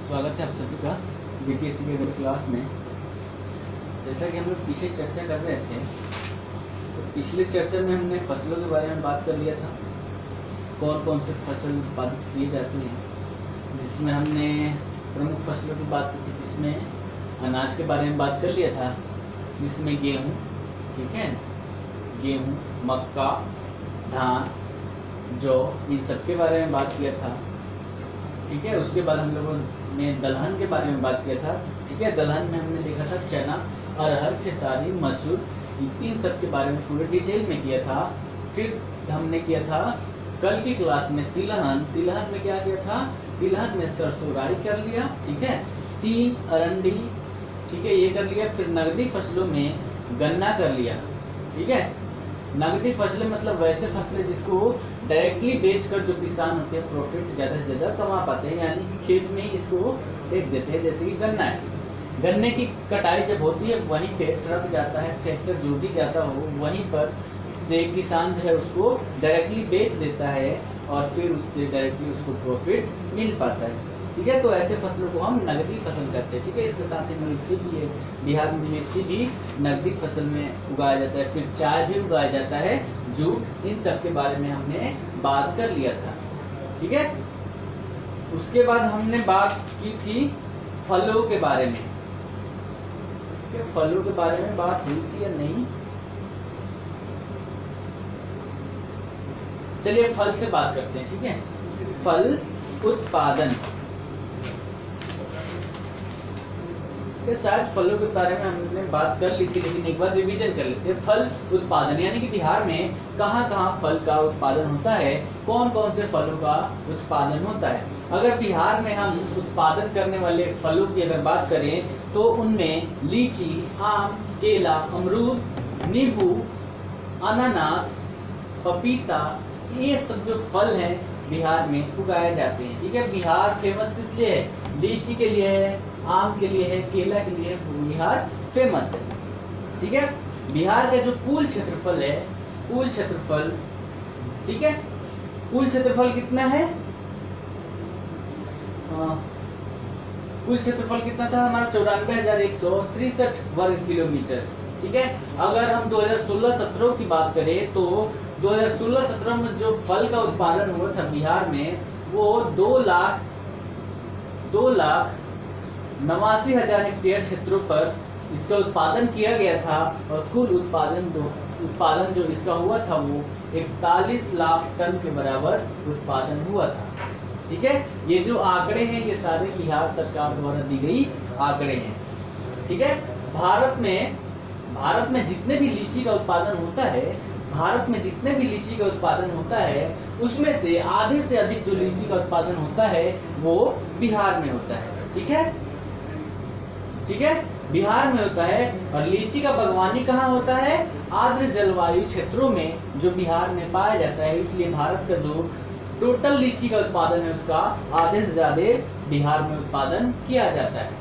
स्वागत है आप सभी का बीपीएससी के अगले क्लास में। जैसा कि हम लोग पीछे चर्चा कर रहे थे, तो पिछले चर्चा में हमने फसलों के बारे में बात कर लिया था, कौन कौन से फसल उत्पादित किए जाते हैं, जिसमें हमने प्रमुख फसलों की बात की थी, जिसमें अनाज के बारे में बात कर लिया था, जिसमें गेहूँ, ठीक है, गेहूँ, मक्का, धान, जौ, इन सब के बारे में बात किया था, ठीक है। उसके बाद हम लोगों ने दलहन के बारे में बात किया था, ठीक है। दलहन में हमने देखा था चना, अरहर, खेसारी, मसूर, इन सब के बारे में पूरे डिटेल में किया था। फिर हमने किया था कल की क्लास में तिलहन। तिलहन में क्या किया था? तिलहन में सरसों राई कर लिया, ठीक है, तीन अरंडी, ठीक है, ये कर लिया। फिर नगदी फसलों में गन्ना कर लिया, ठीक है। नगदी फसलें मतलब वैसे फसलें जिसको डायरेक्टली बेचकर जो किसान होते हैं प्रॉफिट ज़्यादा से ज़्यादा कमा पाते हैं, यानी कि खेत में ही इसको बेच देते हैं। जैसे कि गन्ना है, गन्ने की कटाई जब होती है वहीं पे ट्रक जाता है, ट्रैक्टर जो भी जाता हो वहीं पर से किसान जो है उसको डायरेक्टली बेच देता है और फिर उससे डायरेक्टली उसको प्रॉफिट मिल पाता है, ठीक है। तो ऐसे फसलों को हम नगदी फसल कहते हैं, ठीक है। इसके साथ ही मिर्ची भी है, बिहार में मिर्ची भी नगदी फसल में उगाया जाता है। फिर चाय भी उगाया जाता है, जूट, इन सब के बारे में हमने बात कर लिया था, ठीक है। उसके बाद हमने बात की थी फलों के बारे में, ठीक है। फलों के बारे में बात हुई थी या नहीं? चलिए फल से बात करते हैं, ठीक है। फल उत्पादन, शायद फलों के बारे में हमने बात कर ली थी, लेकिन एक बार रिवीजन कर लेते हैं। फल उत्पादन यानी कि बिहार में कहाँ कहाँ फल का उत्पादन होता है, कौन कौन से फलों का उत्पादन होता है। अगर बिहार में हम उत्पादन करने वाले फलों की अगर बात करें तो उनमें लीची, आम, केला, अमरूद, नींबू, अनानास, पपीता, ये सब जो फल हैं बिहार में उगाए जाते हैं, ठीक है। बिहार फेमस किस लिए है? लीची के लिए है, आम के लिए है, केला के लिए है, बिहार फेमस है, ठीक है। बिहार का जो कुल क्षेत्रफल है, कुल क्षेत्रफल, ठीक है, कुल क्षेत्रफल कितना है? कुल क्षेत्रफल कितना था हमारा? 94,163 वर्ग किलोमीटर, ठीक है। अगर हम 2016-17 की बात करें तो 2016-17 में जो फल का उत्पादन हुआ था बिहार में वो 2,89,000 हेक्टेयर क्षेत्रों पर इसका उत्पादन किया गया था और कुल उत्पादन जो इसका हुआ था वो 41 लाख टन के बराबर उत्पादन हुआ था, ठीक है। ये जो आंकड़े हैं ये सारे बिहार सरकार द्वारा दी गई आंकड़े हैं, ठीक है। भारत में जितने भी लीची का उत्पादन होता है, भारत में जितने भी लीची का उत्पादन होता है उसमें से आधे से अधिक जो लीची का उत्पादन होता है वो बिहार में होता है, ठीक है, ठीक है, बिहार में होता है। और लीची का बागवानी कहाँ होता है? आर्द्र जलवायु क्षेत्रों में जो बिहार में पाया जाता है। इसलिए भारत का जो टोटल लीची का उत्पादन है उसका आधे से ज्यादा बिहार में उत्पादन किया जाता है,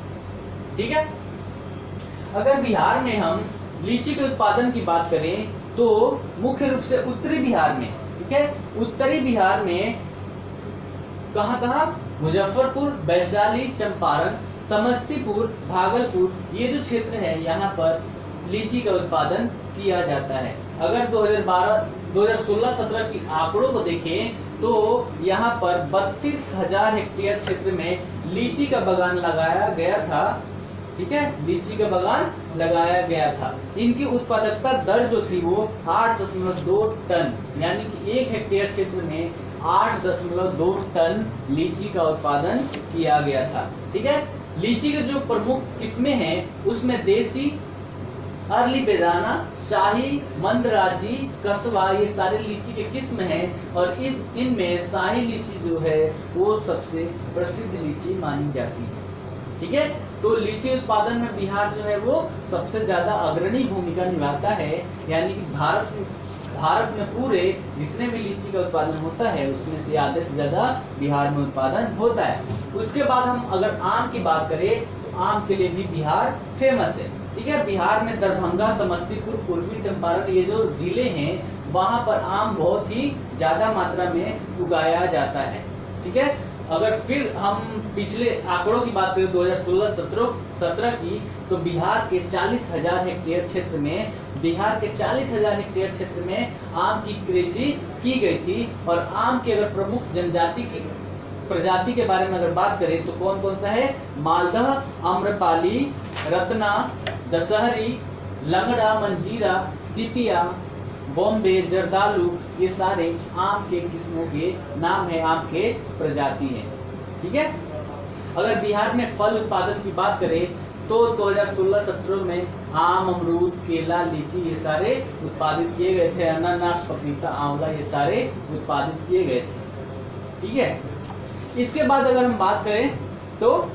ठीक है। अगर बिहार में हम लीची के उत्पादन की बात करें तो मुख्य रूप से उत्तरी बिहार में, ठीक है, उत्तरी बिहार में कहाँ कहाँ? मुजफ्फरपुर, वैशाली, चंपारण, समस्तीपुर, भागलपुर, ये जो क्षेत्र है यहाँ पर लीची का उत्पादन किया जाता है। अगर 2016-17 की आंकड़ों को देखें तो यहाँ पर 32,000 हेक्टेयर क्षेत्र में लीची का बागान लगाया गया था, ठीक है, लीची का बागान लगाया गया था। इनकी उत्पादकता दर जो थी वो 8.2 टन, यानी कि 1 हेक्टेयर क्षेत्र में 8.2 टन लीची का उत्पादन किया गया था, ठीक है। लीची के जो प्रमुख किस्में हैं उसमें देसी, अर्ली बेदाना, शाही, मंदराजी, कसवा, ये सारे लीची के किस्म हैं और इनमें शाही लीची जो है वो सबसे प्रसिद्ध लीची मानी जाती है, ठीक है। तो लीची उत्पादन में बिहार जो है वो सबसे ज्यादा अग्रणी भूमिका निभाता है, यानी कि भारत में पूरे जितने भी लीची का उत्पादन होता है उसमें से आधे से ज्यादा बिहार में उत्पादन होता है। उसके बाद हम अगर आम की बात करें तो आम के लिए भी बिहार फेमस है, ठीक है। बिहार में दरभंगा, समस्तीपुर, पूर्वी चंपारण, ये जो जिले हैं वहां पर आम बहुत ही ज्यादा मात्रा में उगाया जाता है, ठीक है। अगर फिर हम पिछले आंकड़ों की बात करें 2016-17 की, तो बिहार के 40,000 हेक्टेयर क्षेत्र में, बिहार के 40,000 हेक्टेयर क्षेत्र में आम की कृषि की गई थी। और आम के अगर प्रमुख जनजाति की प्रजाति के बारे में अगर बात करें तो कौन कौन सा है? मालदह, आम्रपाली, रत्ना, दशहरी, लंगड़ा, मंजीरा, सीपिया, बॉम्बे, जर्दालू, ये सारे आम के किस्मों के नाम है, आम के प्रजाति हैं। ठीक है। अगर बिहार में फल उत्पादन की बात करें तो 2016-17 में आम, अमरूद, केला, लीची ये सारे उत्पादित किए गए थे। अनानास, पपीता, आंवला ये सारे उत्पादित किए गए थे। ठीक है। इसके बाद अगर हम बात करें तो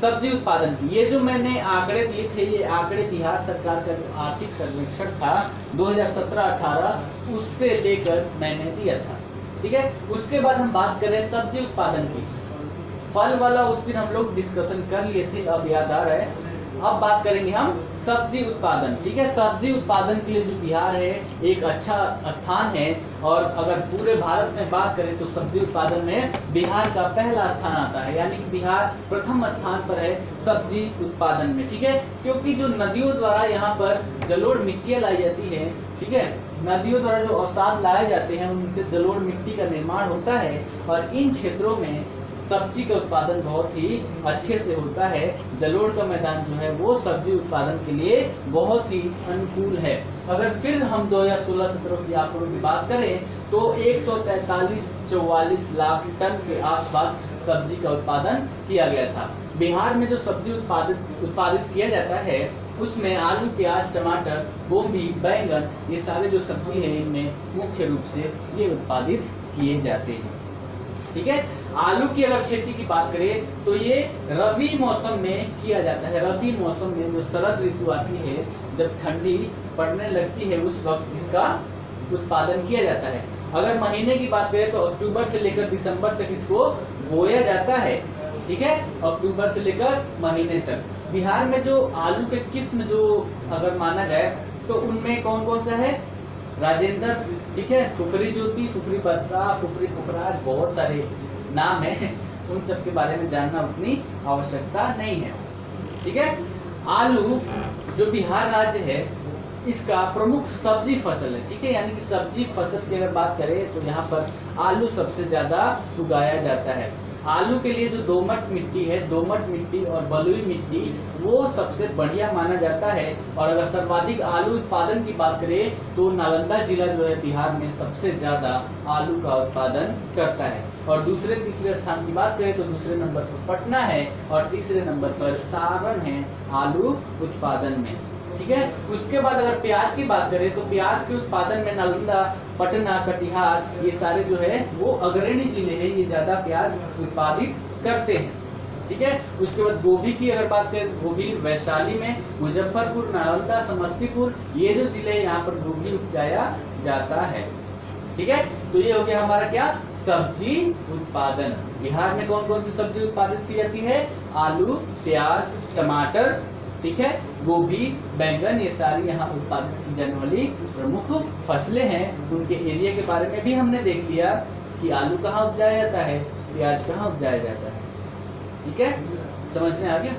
सब्जी उत्पादन की, ये जो मैंने आंकड़े दिए थे, ये आंकड़े बिहार सरकार का जो आर्थिक सर्वेक्षण था 2017-18 उससे लेकर मैंने दिया था। ठीक है। उसके बाद हम बात करें सब्जी उत्पादन की। फल वाला उस दिन हम लोग डिस्कशन कर लिए थे, अब याद आ रहा है। अब बात करेंगे हम सब्जी उत्पादन। ठीक है। सब्जी उत्पादन के लिए जो बिहार है एक अच्छा स्थान है, और अगर पूरे भारत में बात करें तो सब्जी उत्पादन में बिहार का पहला स्थान आता है, यानी कि बिहार प्रथम स्थान पर है सब्जी उत्पादन में। ठीक है। क्योंकि जो नदियों द्वारा यहाँ पर जलोढ़ मिट्टियाँ लाई जाती है, ठीक है, नदियों द्वारा जो अवसाद लाए जाते हैं उनसे जलोढ़ मिट्टी का निर्माण होता है, और इन क्षेत्रों में सब्जी का उत्पादन बहुत ही अच्छे से होता है। जलोढ़ का मैदान जो है वो सब्जी उत्पादन के लिए बहुत ही अनुकूल है। अगर फिर हम 2016-17 की आंकड़ों की बात करें तो 143-44 लाख टन के आसपास सब्जी का उत्पादन किया गया था। बिहार में जो सब्जी उत्पादित किया जाता है उसमें आलू, प्याज, टमाटर, गोभी, बैंगन ये सारे जो सब्जी है इनमें मुख्य रूप से ये उत्पादित किए जाते हैं। ठीक है। आलू की अगर खेती की बात करें तो ये रबी मौसम में किया जाता है। रबी मौसम में जो शरद ऋतु आती है, जब ठंडी पड़ने लगती है उस वक्त इसका उत्पादन किया जाता है। अगर महीने की बात करें तो अक्टूबर से लेकर दिसंबर तक इसको बोया जाता है। ठीक है। अक्टूबर से लेकर महीने तक। बिहार में जो आलू के किस्म जो अगर माना जाए तो उनमें कौन कौन सा है? राजेंद्र, ठीक है, फुफरी ज्योति, फुफरी बदशाह, फुफरी पुखराज, बहुत सारे नाम है, उन सब के बारे में जानना उतनी आवश्यकता नहीं है। ठीक है। आलू जो बिहार राज्य है इसका प्रमुख सब्जी फसल है। ठीक है। यानी कि सब्जी फसल की अगर बात करें तो यहाँ पर आलू सबसे ज्यादा उगाया जाता है। आलू के लिए जो दोमट मिट्टी है, दोमट मिट्टी और बलुई मिट्टी वो सबसे बढ़िया माना जाता है। और अगर सर्वाधिक आलू उत्पादन की बात करें तो नालंदा जिला जो है बिहार में सबसे ज्यादा आलू का उत्पादन करता है। और दूसरे तीसरे स्थान की बात करें तो दूसरे नंबर पर पटना है और तीसरे नंबर पर सारण है आलू उत्पादन में। ठीक है। उसके बाद अगर प्याज की बात करें तो प्याज के उत्पादन में नालंदा, पटना, कटिहार ये सारे जो है वो अग्रणी जिले हैं, ये ज्यादा प्याज उत्पादित करते हैं। ठीक है। उसके बाद गोभी की अगर बात करें तो गोभी वैशाली में, मुजफ्फरपुर, नालंदा, समस्तीपुर ये जो जिले हैं यहाँ पर गोभी उपजाया जाता है। ठीक है। तो ये हो गया हमारा क्या? सब्जी उत्पादन। बिहार में कौन कौन सी सब्जी उत्पादित की जाती है? आलू, प्याज, टमाटर, ठीक है, गोभी, बैंगन ये सारी यहाँ उत्पादित की जाने वाली प्रमुख फसलें हैं। उनके एरिया के बारे में भी हमने देख लिया कि आलू कहाँ उपजाया जाता है, प्याज कहाँ उपजाया जाता है। ठीक है। समझ में आ गया?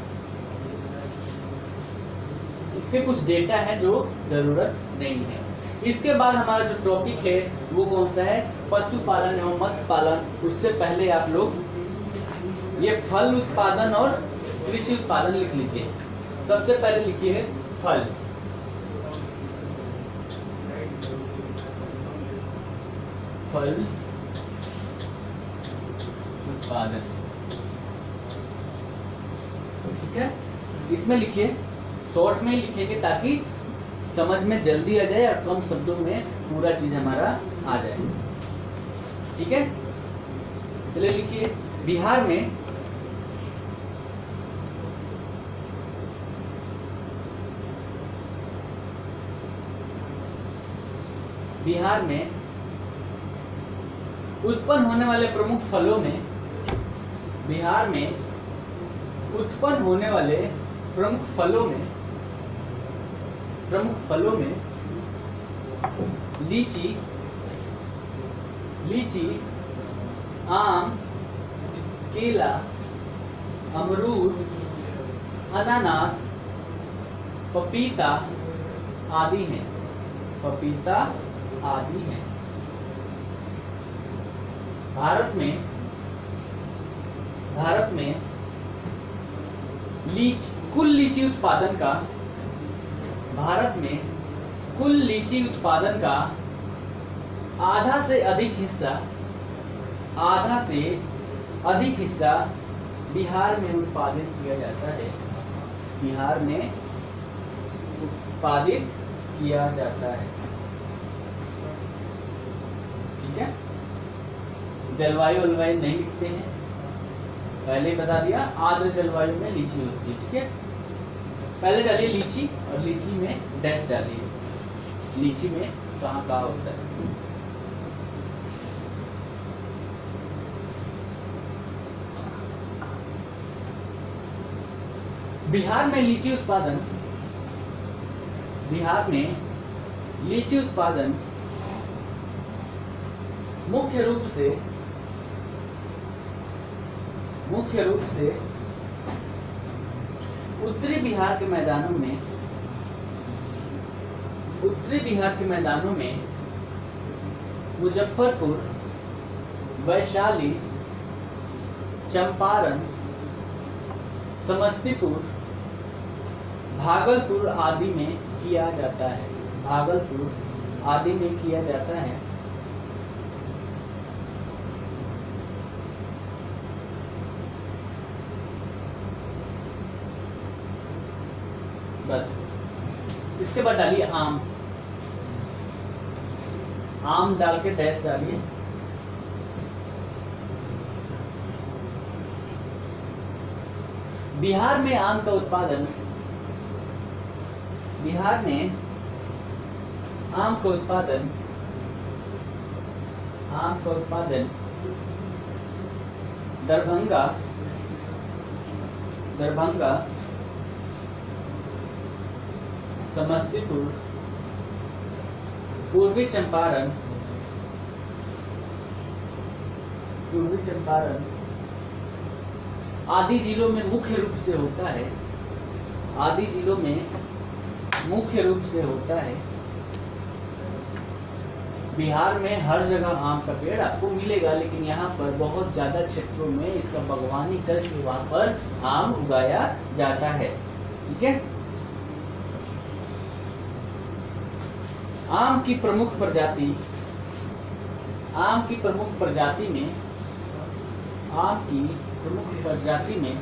इसके कुछ डेटा है जो जरूरत नहीं है। इसके बाद हमारा जो टॉपिक है वो कौन सा है? पशुपालन एवं मत्स्य पालन। उससे पहले आप लोग ये फल उत्पादन और कृषि उत्पादन लिख लीजिए। सबसे पहले लिखिए फल। फल उत्पादन। ठीक है। इसमें लिखिए, शॉर्ट में लिखेंगे ताकि समझ में जल्दी आ जाए और कम शब्दों में पूरा चीज हमारा आ जाए। ठीक है। चलिए लिखिए, बिहार में उत्पन्न होने वाले प्रमुख फलों में, बिहार में उत्पन्न होने वाले प्रमुख फलों में लीची, आम, केला, अमरूद, अनानास, पपीता आदि हैं। पपीता आदि हैं। भारत में कुल लीची उत्पादन का भारत में कुल लीची उत्पादन का आधा से अधिक हिस्सा बिहार में उत्पादित किया जाता है। बिहार में उत्पादित किया जाता है। ठीक है, जलवायु नहीं लिखते हैं, पहले बता दिया। आर्द्र जलवायु में लीची होती है। ठीक है, पहले डालिए लीची और लीची में डैश डालिए, लीची में कहाँ होता है। बिहार में लीची उत्पादन मुख्य रूप से उत्तरी बिहार के मैदानों में मुजफ्फरपुर, वैशाली, चंपारण, समस्तीपुर, भागलपुर आदि में किया जाता है। बस इसके बाद डालिए आम डाल के डैश डालिए। बिहार में आम का उत्पादन दरभंगा, समस्तीपुर, पूर्वी चंपारण आदि जिलों में मुख्य रूप से होता है। बिहार में हर जगह आम का पेड़ आपको मिलेगा, लेकिन यहाँ पर बहुत ज्यादा क्षेत्रों में इसका बागवानी करके वहां पर आम उगाया जाता है। ठीक है, आम की प्रमुख प्रजाति में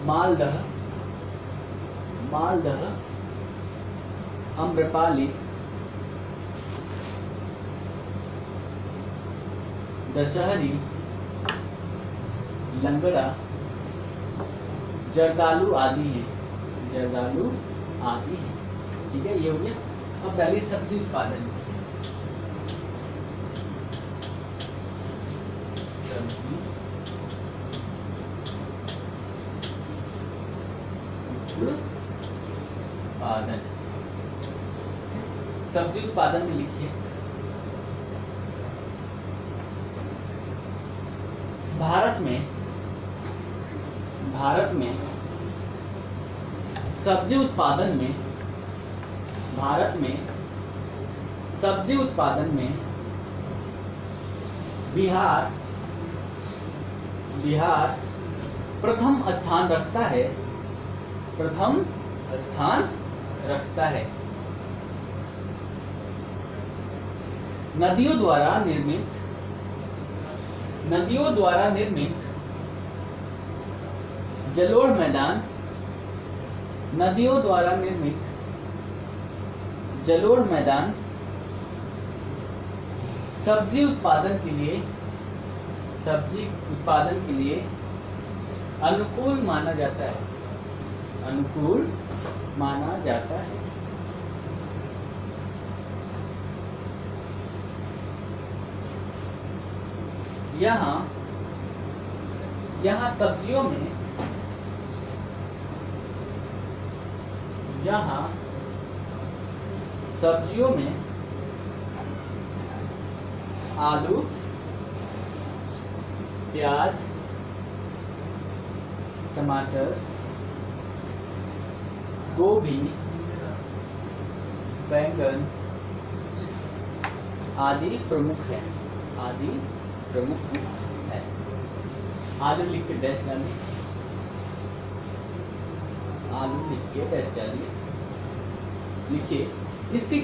मालदह, आम्रपाली, दशहरी, लंगड़ा, जर्दालू आदि हैं। ठीक है, ये हो गया। अब डालिए सब्जी उत्पादन। सब्जी उत्पादन में लिखिए भारत में सब्जी उत्पादन में बिहार प्रथम स्थान रखता है। नदियों द्वारा निर्मित जलोढ़ मैदान सब्जी उत्पादन के लिए अनुकूल माना जाता है। यहाँ सब्जियों में आलू, प्याज, टमाटर, गोभी, बैंगन आदि प्रमुख है। आदि प्रमुख है। आलू लिख के डैश डालिए। आलू लिख के डैश डालिए। लिखिए इसकी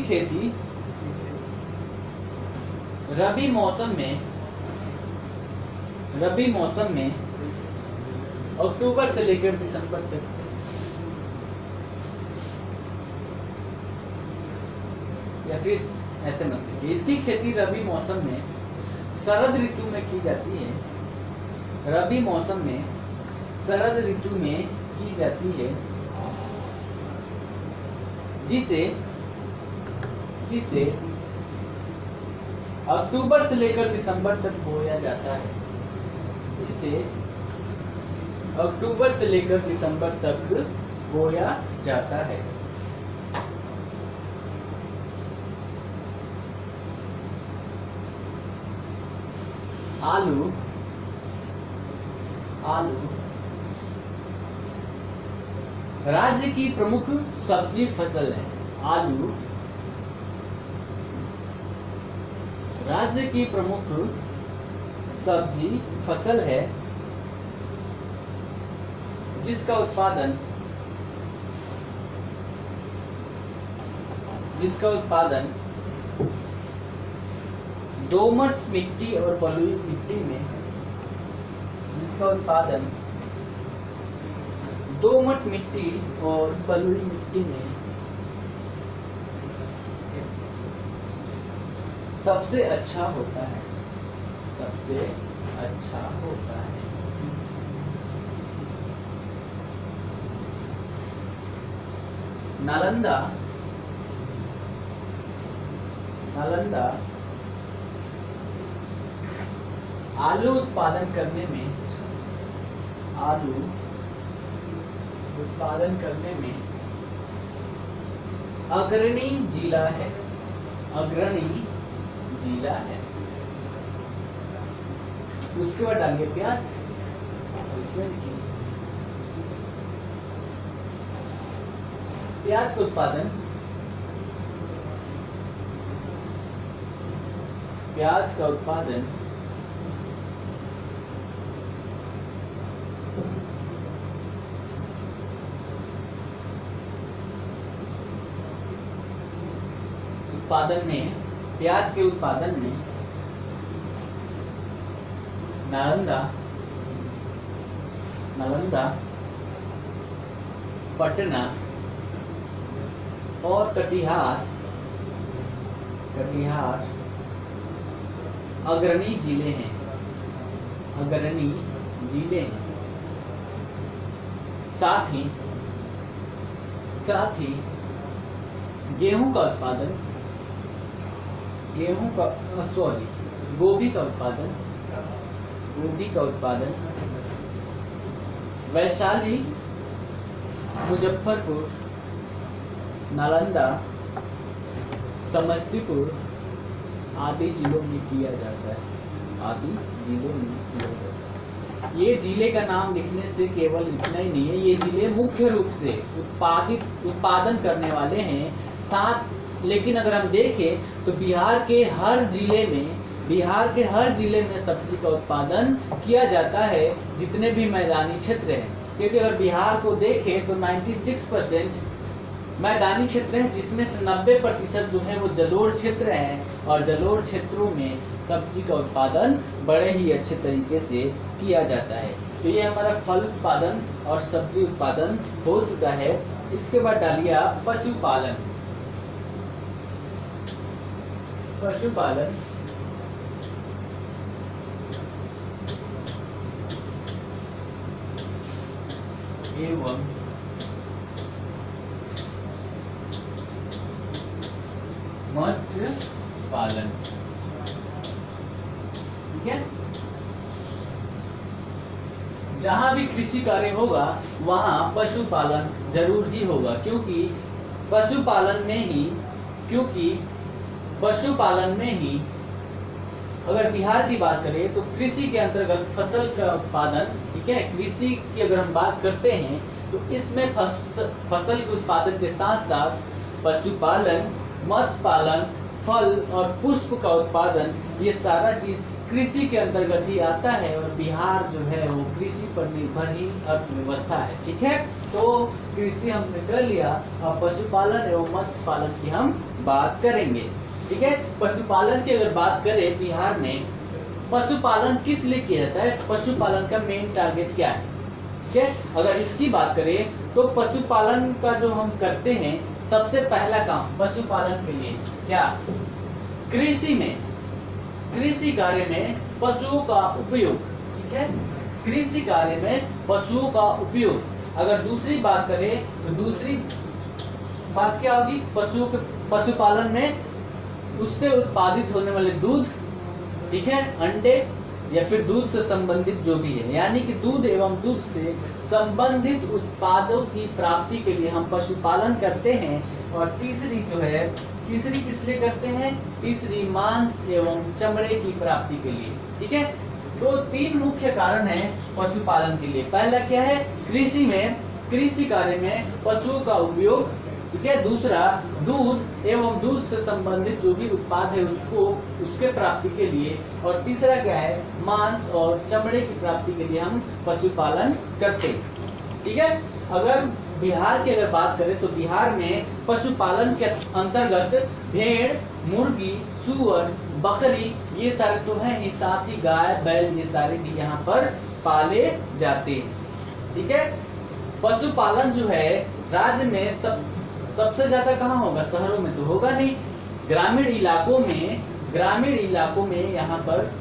खेती रबी मौसम में अक्टूबर से लेकर दिसंबर तक, या फिर ऐसे मत लिखिए, इसकी खेती रबी मौसम में शरद ऋतु में की जाती है। रबी मौसम में शरद ऋतु में की जाती है, जिसे अक्टूबर से लेकर दिसंबर तक बोया जाता है। जिसे अक्टूबर से लेकर दिसंबर तक बोया जाता है। आलू राज्य की प्रमुख सब्जी फसल है। आलू राज्य की प्रमुख सब्जी फसल है, जिसका उत्पादन दोमट मिट्टी और बलुई मिट्टी में जिसका उत्पादन दोमट मिट्टी और बलुई मिट्टी में सबसे अच्छा होता है। सबसे अच्छा होता है। नालंदा आलू उत्पादन करने में अग्रणी जिला है। उसके बाद डालिए प्याज, इसमें लिखिए प्याज का उत्पादन प्याज के उत्पादन में नालंदा, पटना और कटिहार अग्रणी जिले हैं। साथ ही गेहूं का उत्पादन गोभी का उत्पादन वैशाली, मुजफ्फरपुर, नालंदा, समस्तीपुर आदि जिलों में किया जाता है। ये जिले का नाम लिखने से केवल इतना ही नहीं है, ये जिले मुख्य रूप से उत्पादन करने वाले हैं। लेकिन अगर हम देखें तो बिहार के हर जिले में सब्जी का उत्पादन किया जाता है, जितने भी मैदानी क्षेत्र हैं। क्योंकि अगर बिहार को देखें तो 96% मैदानी क्षेत्र है, जिसमें से 90% जो है वो जलोढ़ क्षेत्र है, और जलोढ़ क्षेत्रों में सब्जी का उत्पादन बड़े ही अच्छे तरीके से किया जाता है। तो ये हमारा फल उत्पादन और सब्जी उत्पादन हो चुका है। इसके बाद डालिए आप पशुपालन। एवं मत्स्य पालन। ठीक है, जहां भी कृषि कार्य होगा वहां पशुपालन जरूर ही होगा, क्योंकि पशुपालन में ही अगर बिहार की बात करें तो कृषि के अंतर्गत फसल का उत्पादन, ठीक है, कृषि की अगर हम बात करते हैं तो इसमें फसल के उत्पादन के साथ साथ पशुपालन, मत्स्य पालन, फल और पुष्प का उत्पादन, ये सारा चीज कृषि के अंतर्गत ही आता है। और बिहार जो है वो कृषि पर निर्भर ही अर्थव्यवस्था है, ठीक है। तो कृषि हमने कर लिया, अब पशुपालन एवं मत्स्य पालन की हम बात करेंगे, ठीक है। पशुपालन की अगर बात करें, बिहार में पशुपालन किस लिए किया जाता है, पशुपालन का मेन टारगेट क्या है, ठीक है। अगर इसकी बात करें तो पशुपालन का जो हम करते हैं, सबसे पहला काम पशुपालन के लिए क्या, कृषि में, कृषि कार्य में पशुओं का उपयोग, ठीक है, कृषि कार्य में पशुओं का उपयोग। अगर दूसरी बात करें तो दूसरी बात क्या होगी, पशुओं के पशुपालन में उससे उत्पादित होने वाले दूध, ठीक है, अंडे या फिर दूध से संबंधित जो भी है, यानी कि दूध एवं दूध से संबंधित उत्पादों की प्राप्ति के लिए हम पशुपालन करते हैं। और तीसरी जो है, तीसरी किस लिए करते हैं, तीसरी मांस एवं चमड़े की प्राप्ति के लिए, ठीक है। तो तीन मुख्य कारण है पशुपालन के लिए। पहला क्या है, कृषि में, कृषि कार्य में पशुओं का उपयोग, ठीक है। दूसरा दूध एवं दूध से संबंधित जो भी उत्पाद है उसको, उसके प्राप्ति के लिए। और तीसरा क्या है, मांस और चमड़े की प्राप्ति के लिए हम पशुपालन करते हैं, ठीक है। अगर बिहार की अगर बात करें तो बिहार में पशुपालन के अंतर्गत भेड़, मुर्गी, सुअर, बकरी, ये सारे तो हैं ही, साथ ही गाय, बैल, ये सारे भी यहाँ पर पाले जाते हैं, ठीक है। पशुपालन जो है राज्य में सबसे ज्यादा कहाँ होगा, शहरों में तो होगा नहीं, ग्रामीण इलाकों में, ग्रामीण इलाकों में यहाँ पर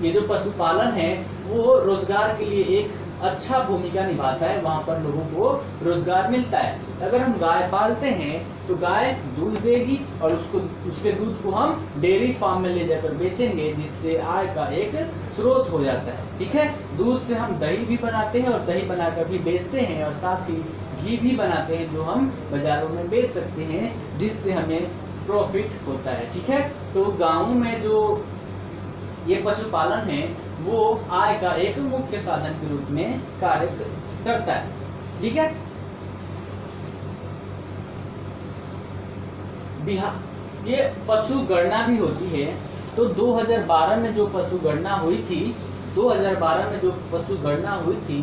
ये जो पशुपालन है वो रोजगार के लिए एक अच्छा भूमिका निभाता है, वहाँ पर लोगों को रोजगार मिलता है। अगर हम गाय पालते हैं तो गाय दूध देगी और उसके दूध को हम डेयरी फार्म में ले जाकर बेचेंगे, जिससे आय का एक स्रोत हो जाता है, ठीक है। दूध से हम दही भी बनाते हैं और दही बनाकर भी बेचते हैं, और साथ ही घी भी बनाते हैं जो हम बाजारों में बेच सकते हैं, जिससे हमें प्रॉफिट होता है, ठीक है। तो गाँव में जो ये पशुपालन है वो आय का एक मुख्य साधन के रूप में कार्य करता है, ठीक है। बिहार ये पशु गणना भी होती है, तो 2012 में जो पशु गणना हुई थी, 2012 में जो पशु गणना हुई थी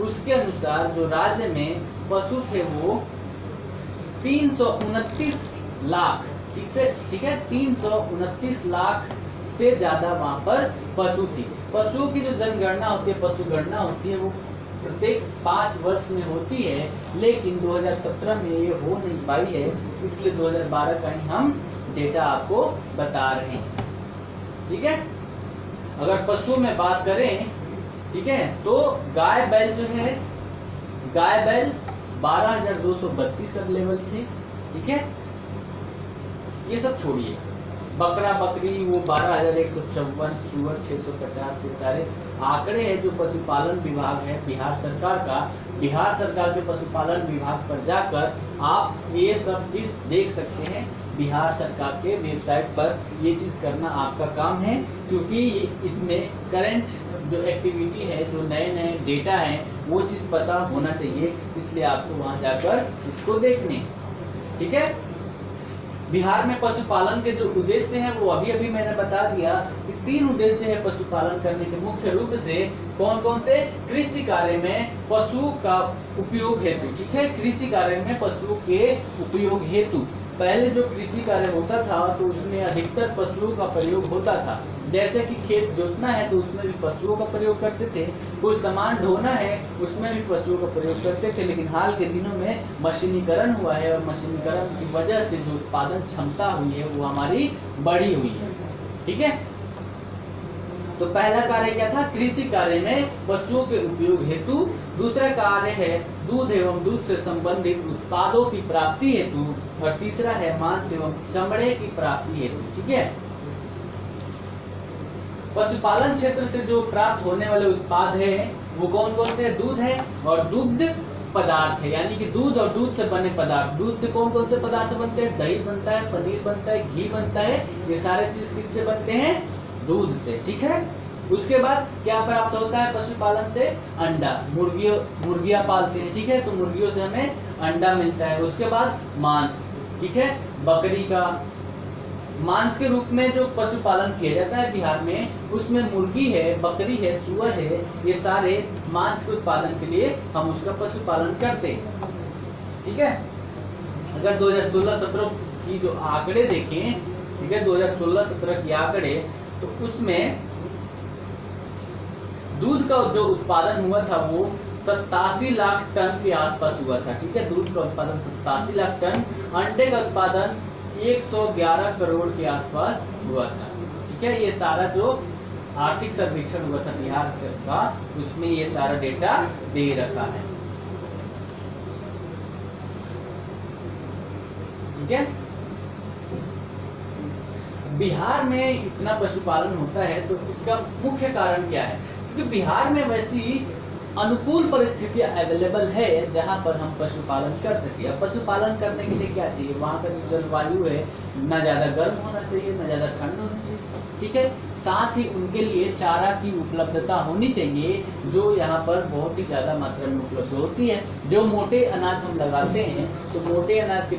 उसके अनुसार जो राज्य में पशु थे वो 329 लाख, ठीक से, ठीक है, 329 लाख से ज्यादा वहां पर पशु थी। पशुओं की जो जनगणना होती है, पशु गणना होती है, वो प्रत्येक 5 वर्ष में होती है, लेकिन 2017 में ये हो नहीं पाई है, इसलिए 2012 का ही हम डेटा आपको बता रहे हैं, ठीक है। अगर पशुओं में बात करें, ठीक है, तो गाय बैल जो है, गाय बैल 12,232 अवेलेबल थे, ठीक है। ये सब छोड़िए, बकरा बकरी वो 12,154, सुअर 650, ये सारे आंकड़े हैं जो पशुपालन विभाग है बिहार सरकार का। बिहार सरकार के पशुपालन विभाग पर जाकर आप ये सब चीज देख सकते हैं, बिहार सरकार के वेबसाइट पर ये चीज करना आपका काम है, क्योंकि इसमें करंट जो एक्टिविटी है, जो नए नए डेटा हैं, वो चीज पता होना चाहिए, इसलिए आपको वहां जाकर इसको देखने, ठीक है। बिहार में पशुपालन के जो उद्देश्य हैं वो अभी मैंने बता दिया कि 3 उद्देश्य है पशुपालन करने के मुख्य रूप से। कौन कौन से, कृषि कार्य में पशुओं का उपयोग हेतु, ठीक है, कृषि कार्य में पशुओं के उपयोग हेतु। पहले जो कृषि कार्य होता था तो उसमें अधिकतर पशुओं का प्रयोग होता था, जैसे कि खेत जोतना है तो उसमें भी पशुओं का प्रयोग करते थे, कोई सामान ढोना है उसमें भी पशुओं का प्रयोग करते थे। लेकिन हाल के दिनों में मशीनीकरण हुआ है, और मशीनीकरण की वजह से जो उत्पादन क्षमता हुई है वो हमारी बढ़ी हुई है, ठीक है। तो पहला कार्य क्या था, कृषि कार्य में पशुओं के उपयोग हेतु। दूसरा कार्य है दूध एवं दूध से संबंधित उत्पादों की प्राप्ति हेतु, और तीसरा है मांस एवं चमड़े की प्राप्ति हेतु, ठीक है। पशुपालन क्षेत्र से जो प्राप्त होने वाले उत्पाद है वो कौन कौन से, दूध है और दुग्ध पदार्थ है, यानी कि दूध और दूध से बने पदार्थ। दूध से कौन कौन से पदार्थ बनते हैं, दही बनता है, पनीर बनता है, घी बनता है, ये सारे चीज किससे बनते हैं, दूध से, ठीक है। उसके बाद क्या प्राप्त होता है पशुपालन से? अंडा। मुर्गियां पालते हैं, ठीक है, तो मुर्गियों से हमें अंडा मिलता है। उसके बाद मांस, ठीक है, बकरी का मांस के रूप में जो पशुपालन किया जाता है बिहार में, उसमें मुर्गी है, बकरी है, सुअर है, ये सारे मांस के उत्पादन के लिए हम उसका पशुपालन करते हैं, ठीक है। अगर 2016-17 की जो आंकड़े देखें, ठीक है, 2016-17 के आंकड़े, तो उसमें दूध का जो उत्पादन हुआ था वो 87 लाख टन के आसपास हुआ था, ठीक है, दूध का उत्पादन 87 लाख टन, अंडे का उत्पादन 111 करोड़ के आसपास हुआ था, ठीक है। ये सारा जो आर्थिक सर्वेक्षण हुआ था बिहार का, उसमें ये सारा डेटा दे रखा है, ठीक है। बिहार में इतना पशुपालन होता है तो इसका मुख्य कारण क्या है? क्योंकि बिहार में वैसी अनुकूल परिस्थितियां अवेलेबल है जहां पर हम पशुपालन कर सके। अब पशुपालन करने के लिए क्या चाहिए? वहाँ का जो जलवायु है, ना ज़्यादा गर्म होना चाहिए, ना ज़्यादा ठंड होनी चाहिए, ठीक है। साथ ही उनके लिए चारा की उपलब्धता होनी चाहिए, जो यहाँ पर बहुत ही ज़्यादा मात्रा में उपलब्ध होती है। जो मोटे अनाज हम लगाते हैं, तो मोटे अनाज के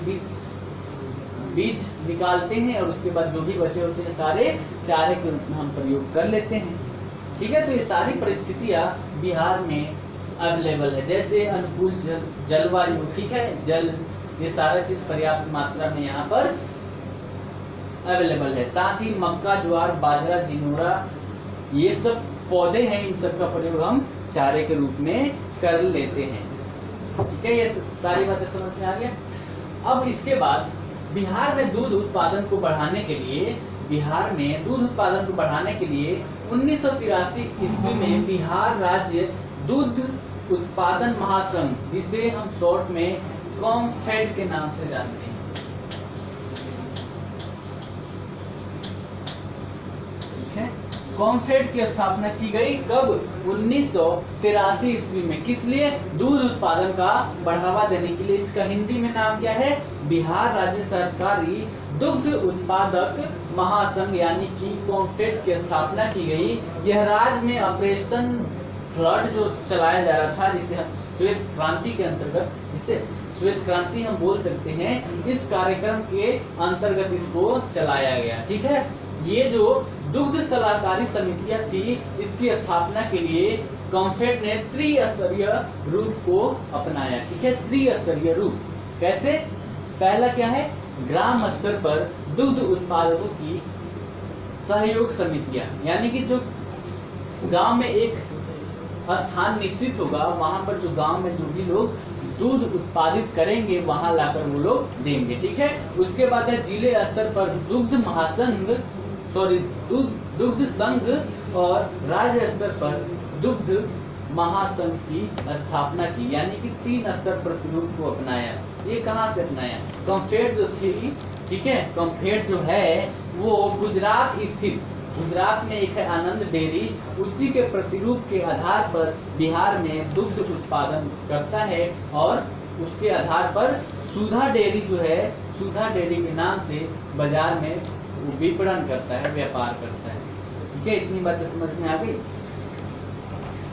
बीज निकालते हैं और उसके बाद जो भी बचे होते हैं सारे चारे के रूप में हम प्रयोग कर लेते हैं, ठीक है। तो ये सारी परिस्थितियां बिहार में अवेलेबल है, जैसे अनुकूल जलवायु, ठीक है, जल, ये सारा चीज पर्याप्त मात्रा में यहाँ पर अवेलेबल है। साथ ही मक्का, ज्वार, बाजरा, जिनोरा, ये सब पौधे हैं, इन सब का प्रयोग हम चारे के रूप में कर लेते हैं, ठीक है। ये सारी बातें समझ में आ गया। अब इसके बाद बिहार में दूध उत्पादन को बढ़ाने के लिए 1983 ईस्वी में बिहार राज्य दूध उत्पादन महासंघ, जिसे हम शॉर्ट में कॉम्फेड के नाम से जानते हैं, ठीक है, कॉम्फेड की स्थापना की गई। कब? 1983 ईस्वी में। किस लिए? दूध उत्पादन का बढ़ावा देने के लिए। इसका हिंदी में नाम क्या है? बिहार राज्य सरकारी दुग्ध उत्पादक महासंघ, यानी कि कॉम्फेड की स्थापना की गई। यह राज्य में ऑपरेशन फ्लड जो चलाया जा रहा था, जिसे श्वेत क्रांति के अंतर्गत, जिसे श्वेत क्रांति हम बोल सकते हैं, इस कार्यक्रम के अंतर्गत इसको चलाया गया, ठीक है। ये जो दुग्ध सलाहकारी समितियां थी, इसकी स्थापना के लिए कॉम्फेड ने त्रिस्तरीय रूप को अपनाया, ठीक है, त्रिस्तरीय रूप। कैसे? पहला क्या है? ग्राम स्तर पर दुग्ध उत्पादकों की सहयोग समितियां, यानी कि जो गांव में एक स्थान निश्चित होगा, वहां पर जो गांव में जो भी लोग दूध उत्पादित करेंगे वहां लाकर वो लोग देंगे, ठीक है। उसके बाद है जिले स्तर पर दुग्ध महासंघ, दुग्ध संघ, और राज्य स्तर पर दुग्ध महासंघ की स्थापना की, यानी कि 3 स्तर पर रूप को अपनाया। ये कहाँ से अपनाया? कॉम्फेड जो थी, ठीक है, कॉम्फेड जो है वो गुजरात स्थित, गुजरात में एक है आनंद डेयरी, उसी के प्रतिरूप के आधार पर बिहार में दुग्ध उत्पादन करता है, और उसके आधार पर सुधा डेयरी जो है, सुधा डेयरी के नाम से बाजार में विपणन करता है, व्यापार करता है, ठीक है। इतनी बातें समझ में आ गई।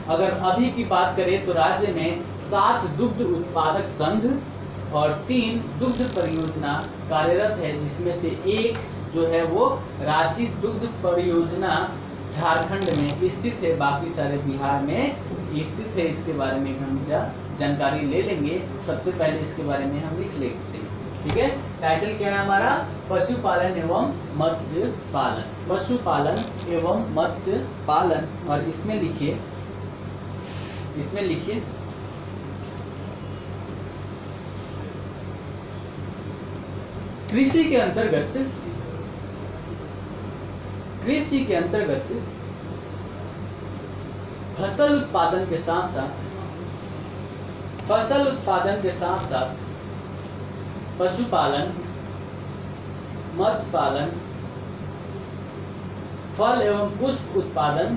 अगर अभी की बात करें तो राज्य में 7 दुग्ध उत्पादक संघ और 3 दुग्ध परियोजना कार्यरत है, जिसमें से एक जो है वो रांची दुग्ध परियोजना झारखंड में स्थित है, बाकी सारे बिहार में स्थित है। इसके बारे में हम जानकारी ले लेंगे। सबसे पहले इसके बारे में हम लिख लेते हैं, ठीक है। टाइटल क्या है हमारा? पशुपालन एवं मत्स्य पालन, पशुपालन एवं मत्स्य पालन। और इसमें लिखिए कृषि के अंतर्गत फसल उत्पादन के साथ साथ पशुपालन, मत्स्य पालन, फल एवं पुष्प उत्पादन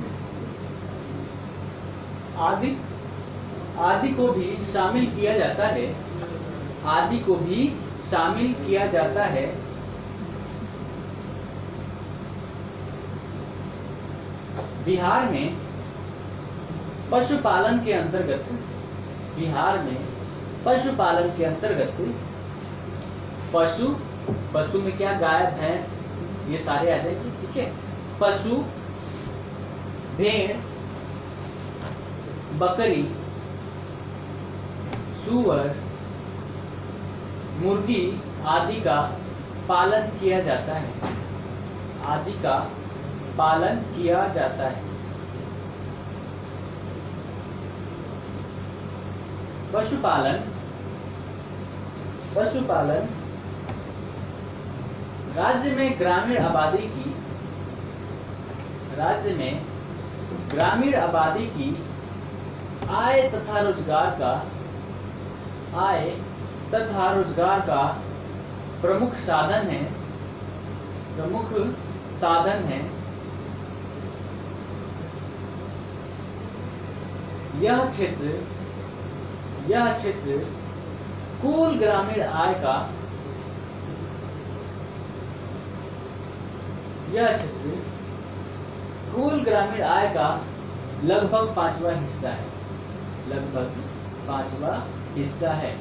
आदि को भी शामिल किया जाता है, बिहार में पशुपालन के अंतर्गत, बिहार में पशुपालन के अंतर्गत पशु में क्या, गाय भैंस ये सारे आ जाएंगे, ठीक है। पशु, भेड़, बकरी, सूअर, मुर्गी आदि का पालन किया जाता है, आदि का पालन किया जाता है। पशुपालन राज्य में ग्रामीण आबादी की आय तथा रोजगार का प्रमुख साधन है। यह क्षेत्र कुल ग्रामीण आय का लगभग 5वां हिस्सा है,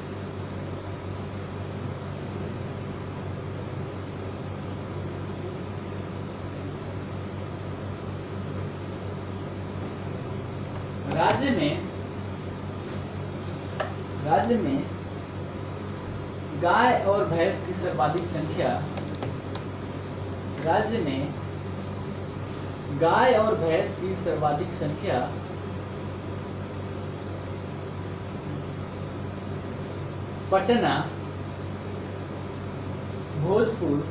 राज्य में गाय और भैंस की सर्वाधिक संख्या पटना, भोजपुर,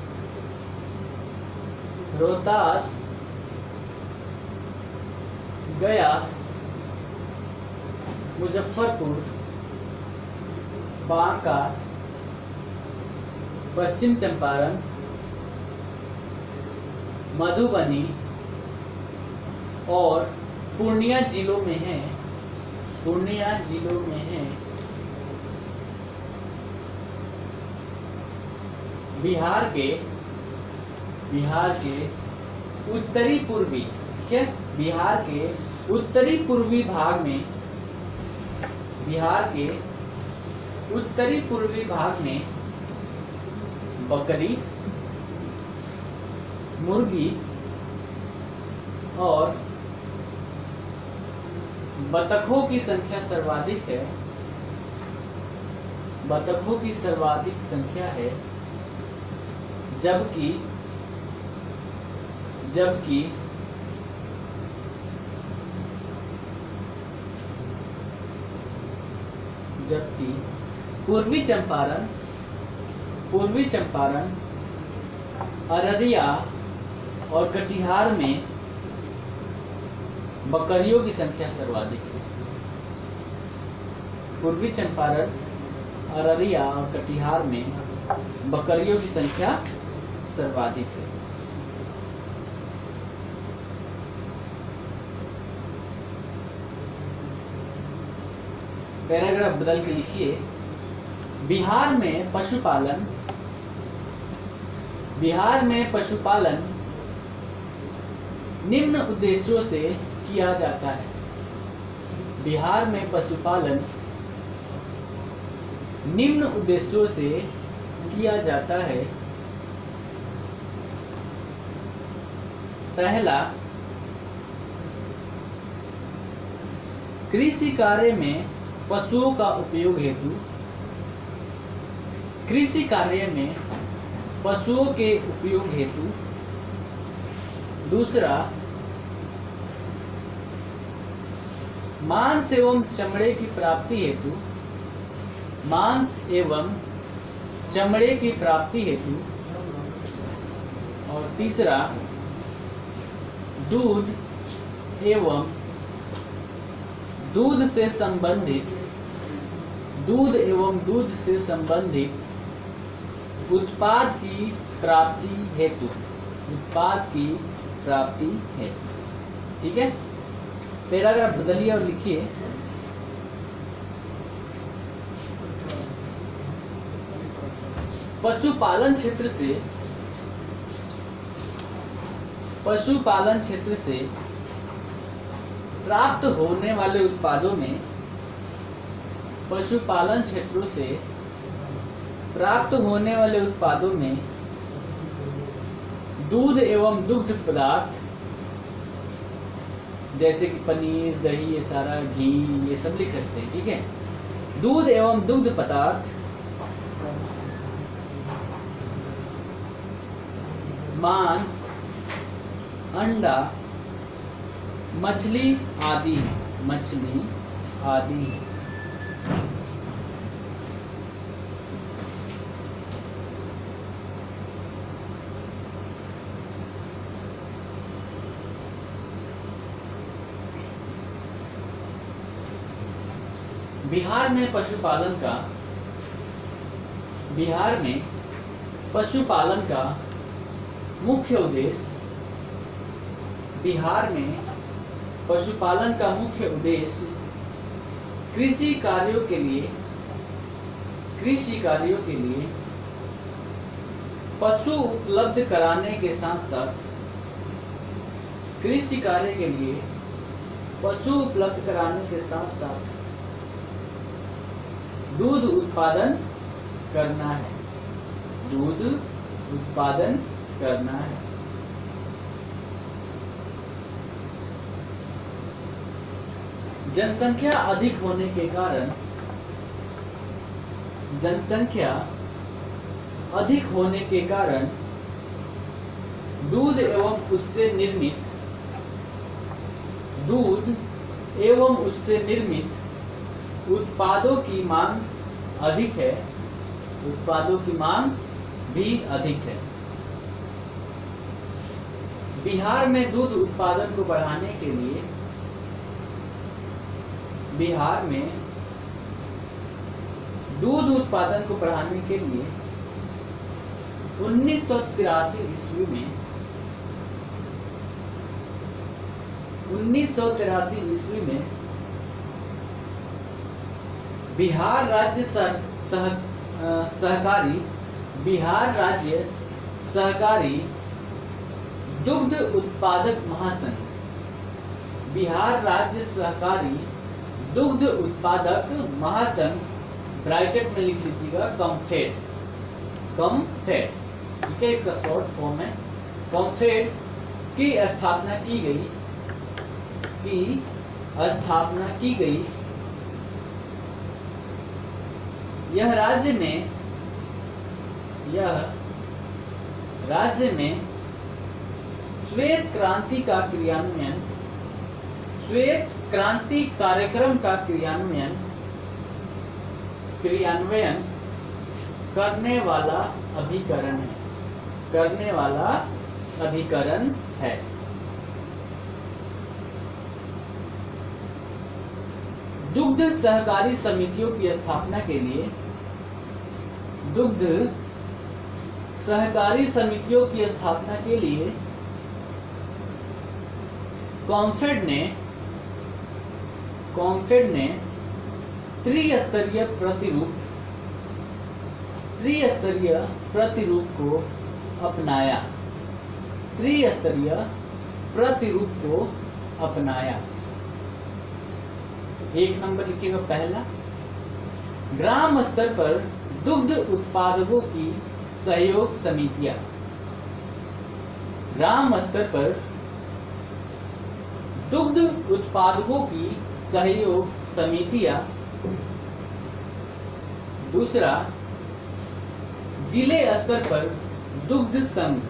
रोहतास, गया, मुजफ्फरपुर, बांका, पश्चिम चंपारण, मधुबनी और पूर्णिया जिलों में है। बिहार के उत्तरी पूर्वी, ठीक है, बिहार के उत्तरी पूर्वी भाग में बकरी, मुर्गी और बतखों की संख्या सर्वाधिक है, जबकि पूर्वी चंपारण, अररिया और कटिहार में बकरियों की संख्या सर्वाधिक है। पूर्वी चंपारण, अररिया और कटिहार में बकरियों की संख्या सर्वाधिक है। पैराग्राफ बदल के लिखिए, बिहार में पशुपालन निम्न उद्देश्यों से किया जाता है। बिहार में पशुपालन निम्न उद्देश्यों से किया जाता है। पहला, कृषि कार्य में पशुओं का उपयोग हेतु, कृषि कार्य में पशुओं के उपयोग हेतु। दूसरा, मांस एवं चमड़े की प्राप्ति हेतु, मांस एवं चमड़े की प्राप्ति हेतु। और तीसरा, दूध एवं दूध से संबंधित उत्पाद की प्राप्ति हेतु, ठीक है। पैराग्राफ बदलिए और लिखिए, पशुपालन क्षेत्र से प्राप्त होने वाले उत्पादों में पशुपालन क्षेत्रों से प्राप्त होने वाले उत्पादों में दूध एवं दुग्ध पदार्थ जैसे कि पनीर, दही, ये सारा, घी, ये सब लिख सकते हैं, ठीक है। दूध एवं दुग्ध पदार्थ, मांस, अंडा, मछली आदि बिहार में पशुपालन का मुख्य उद्देश्य कृषि कार्यों के लिए पशु उपलब्ध कराने के साथ साथ दूध उत्पादन करना है। जनसंख्या अधिक होने के कारण दूध एवं उससे निर्मित उत्पादों की मांग भी अधिक है। बिहार में दूध उत्पादन को बढ़ाने के लिए 1983 ईस्वी में बिहार राज्य सहकारी दुग्ध उत्पादक महासंघ ब्रैकेट में लिख लीजिएगा कॉम्फेड, ठीक है, इसका शॉर्ट फॉर्म है। कॉम्फेड की स्थापना की गई। यह राज्य में श्वेत क्रांति कार्यक्रम का क्रियान्वयन करने वाला अभिकरण है। दुग्ध सहकारी समितियों की स्थापना के लिए कॉम्फेड ने त्रिस्तरीय प्रतिरूप को अपनाया। एक नंबर लिखिएगा पहला, ग्राम स्तर पर दुग्ध उत्पादकों की सहयोग समितियां। ग्राम स्तर पर दुग्ध उत्पादकों की सहयोग समितियां। दूसरा, जिले स्तर पर दुग्ध संघ।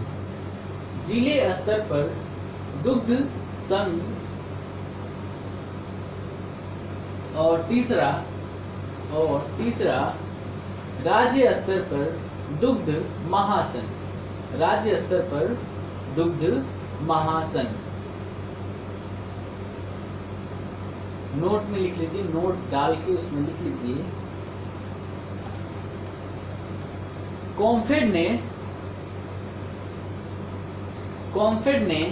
और तीसरा राज्य स्तर पर दुग्ध महासंघ। नोट में लिख लीजिए, नोट डाल के उसमें लिख लीजिए, कॉम्फेड ने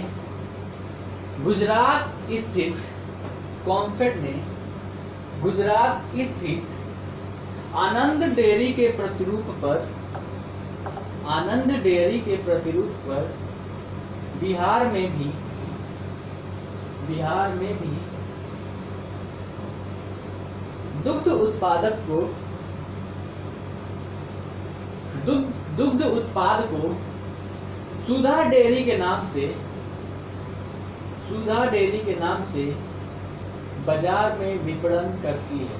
गुजरात स्थित आनंद डेयरी के प्रतिरूप बिहार में भी दुग्ध उत्पाद को सुधा डेयरी के नाम से बाजार में विपणन करती है।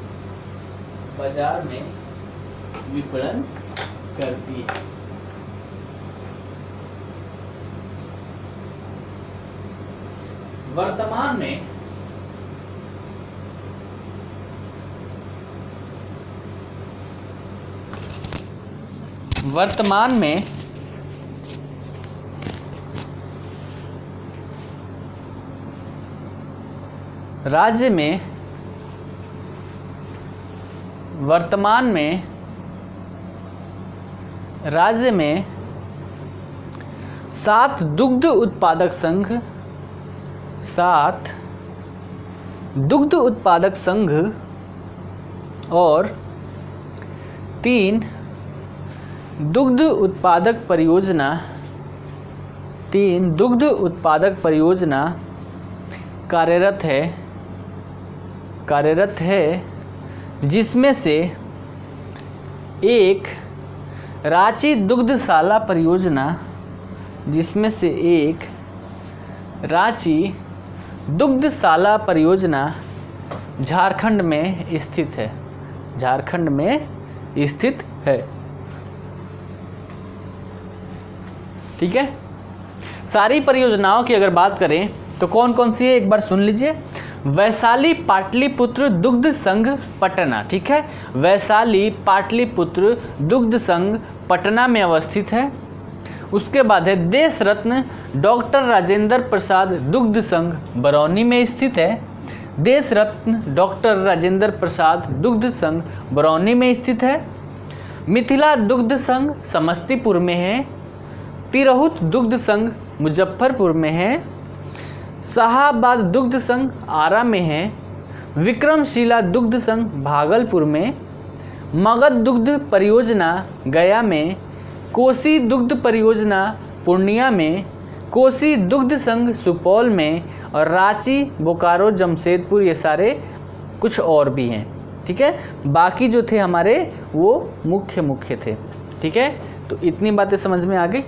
वर्तमान में राज्य में 7 दुग्ध उत्पादक संघ और 3 दुग्ध उत्पादक परियोजना कार्यरत है, जिसमें से एक रांची दुग्धशाला परियोजना झारखंड में स्थित है। ठीक है, सारी परियोजनाओं की अगर बात करें तो कौन कौन सी है एक बार सुन लीजिए। वैशाली पाटलिपुत्र दुग्ध संघ पटना, ठीक है, वैशाली पाटलिपुत्र दुग्ध संघ पटना में अवस्थित है। उसके बाद है देश रत्न डॉक्टर राजेंद्र प्रसाद दुग्ध संघ बरौनी में स्थित है। देश रत्न डॉक्टर राजेंद्र प्रसाद दुग्ध संघ बरौनी में स्थित है। मिथिला दुग्ध संघ समस्तीपुर में है। तिरहुत दुग्ध संघ मुजफ्फरपुर में है। शाहाबाद दुग्ध संघ आरा में है। विक्रमशिला दुग्ध संघ भागलपुर में। मगध दुग्ध परियोजना गया में। कोसी दुग्ध परियोजना पूर्णिया में। कोसी दुग्ध संघ सुपौल में। और रांची, बोकारो, जमशेदपुर, ये सारे कुछ और भी हैं। ठीक है, बाकी जो थे हमारे वो मुख्य थे। ठीक है, तो इतनी बातें समझ में आ गई।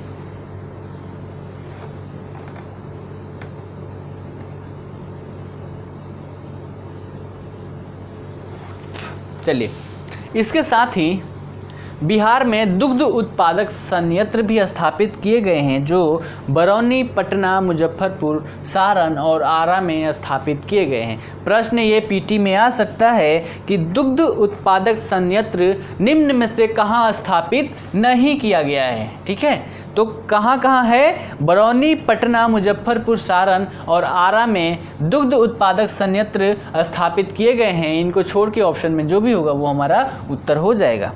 चलिए, इसके साथ ही बिहार में दुग्ध उत्पादक संयंत्र भी स्थापित किए गए हैं, जो बरौनी, पटना, मुजफ्फरपुर, सारण और आरा में स्थापित किए गए हैं। प्रश्न ये पीटी में आ सकता है कि दुग्ध उत्पादक संयंत्र निम्न में से कहाँ स्थापित नहीं किया गया है। ठीक है, तो कहाँ है? बरौनी, पटना, मुजफ्फरपुर, सारण और आरा में दुग्ध उत्पादक संयंत्र स्थापित किए गए हैं। इनको छोड़ के ऑप्शन में जो भी होगा वो हमारा उत्तर हो जाएगा।